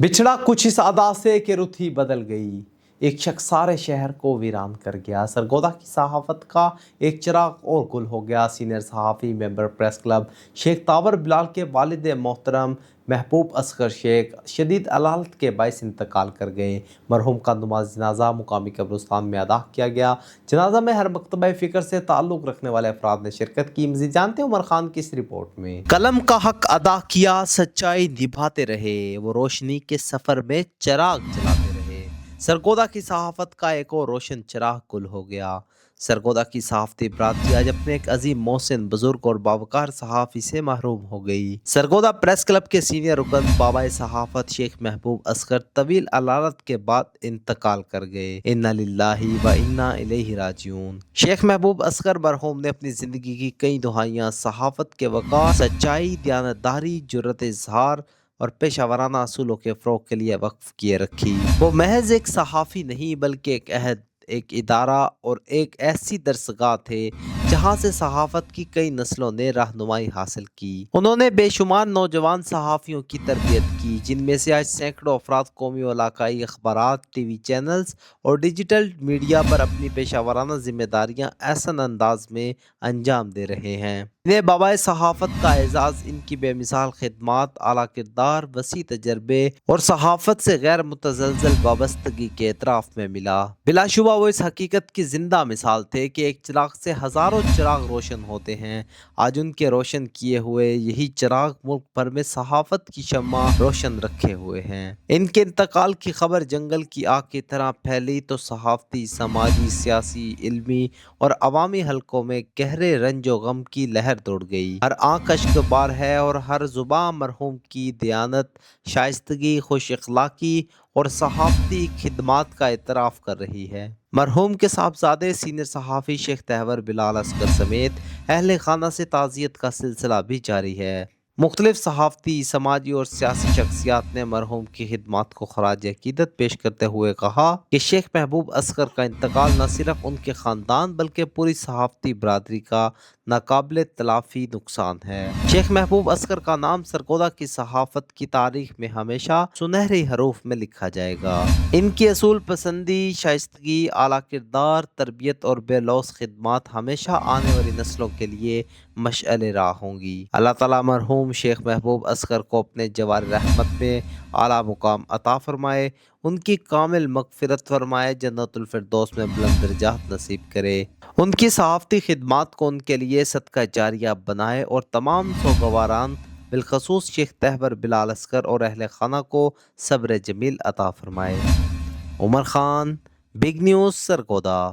بچھڑا کچھ اس ادا سے کہ رت ہی بدل گئی، ایک شخص سارے شہر کو ویران کر گیا۔ سرگودا کی صحافت کا ایک چراغ اور گل ہو گیا۔ سینئر صحافی ممبر پریس کلب شیخ تاور بلال کے والد محترم محبوب اصغر شیخ شدید علالت کے باعث انتقال کر گئے۔ مرحوم کا نماز جنازہ مقامی قبرستان میں ادا کیا گیا۔ جنازہ میں ہر مکتبہ فکر سے تعلق رکھنے والے افراد نے شرکت کی۔ مزید جانتے ہیں عمر خان کی اس رپورٹ میں۔ قلم کا حق ادا کیا، سچائی نبھاتے رہے، وہ روشنی کے سفر میں چراغ جلاتے رہے۔ سرگودا کی صحافت کا ایک اور روشن چراغ گل ہو گیا۔ سرگودا کی صحافتی برادری آج اپنے ایک عظیم محسن، بزرگ اور باوقار صحافی سے محروم ہو گئی۔ سرگودا پریس کلب کے سینئر رکن بابائے صحافت شیخ محبوب اصغر طویل علالت کے بعد انتقال کر گئے۔ انا للہ و انا الیہ راجعون۔ شیخ محبوب اصغر مرحوم نے اپنی زندگی کی کئی دہائیاں صحافت کے وقار، سچائی، دیانتداری، جرأت اظہار اور پیشہ ورانہ اصولوں کے فروغ کے لیے وقف کیے رکھی۔ وہ محض ایک صحافی نہیں بلکہ ایک عہد، ایک ادارہ اور ایک ایسی درسگاہ تھے جہاں سے صحافت کی کئی نسلوں نے رہنمائی حاصل کی۔ انہوں نے بے شمار نوجوان صحافیوں کی تربیت کی، جن میں سے آج سینکڑوں افراد قومی و علاقائی اخبارات، ٹی وی چینلز اور ڈیجیٹل میڈیا پر اپنی پیشہ ورانہ ذمہ داریاں احسن انداز میں انجام دے رہے ہیں۔ انہیں بابائے صحافت کا اعزاز ان کی بے مثال خدمات، اعلیٰ کردار، وسیع تجربے اور صحافت سے غیر متزلزل وابستگی کے اعتراف میں ملا۔ بلا شبہ وہ اس حقیقت کی زندہ مثال تھے کہ ایک چراغ سے ہزاروں چراغ روشن ہوتے ہیں۔ آج ان کے روشن کیے ہوئے یہی چراغ ملک بھر میں صحافت کی شمع روشن رکھے ہوئے ہیں۔ ان کے انتقال کی خبر جنگل کی آگ کی طرح پھیلی تو صحافتی، سماجی، سیاسی، علمی اور عوامی حلقوں میں گہرے رنج و غم کی لہر دوڑ گئی۔ ہر آنکھ اشک بار ہے اور ہر زباں مرحوم کی دیانت، شائستگی، خوش اخلاقی اور صحافتی خدمات کا اعتراف کر رہی ہے۔ مرحوم کے صاحبزادے سینئر صحافی شیخ تاور بلال اصغر سمیت اہل خانہ سے تعزیت کا سلسلہ بھی جاری ہے۔ مختلف صحافتی، سماجی اور سیاسی شخصیات نے مرحوم کی خدمات کو خراج عقیدت پیش کرتے ہوئے کہا کہ شیخ محبوب اصغر کا انتقال نہ صرف ان کے خاندان بلکہ پوری صحافتی برادری کا ناقابل تلافی نقصان ہے۔ شیخ محبوب اصغر کا نام سرگودا کی صحافت کی تاریخ میں ہمیشہ سنہری حروف میں لکھا جائے گا۔ ان کی اصول پسندی، شائستگی، اعلیٰ کردار، تربیت اور بے لوث خدمات ہمیشہ آنے والی نسلوں کے لیے مشعل راہ ہوں گی۔ اللہ تعالیٰ مرحوم شیخ محبوب اصغر کو اپنے جوار رحمت میں اعلیٰ مقام عطا فرمائے، ان کی کامل مغفرت فرمائے، جنت الفردوس میں بلند درجات نصیب کرے، ان کی صحافتی خدمات کو ان کے لیے صدقہ جاریہ بنائے اور تمام سوگواران بالخصوص شیخ تاور بلال اصغر اور اہل خانہ کو صبر جمیل عطا فرمائے۔ عمر خان، بگ نیوز، سرگودا۔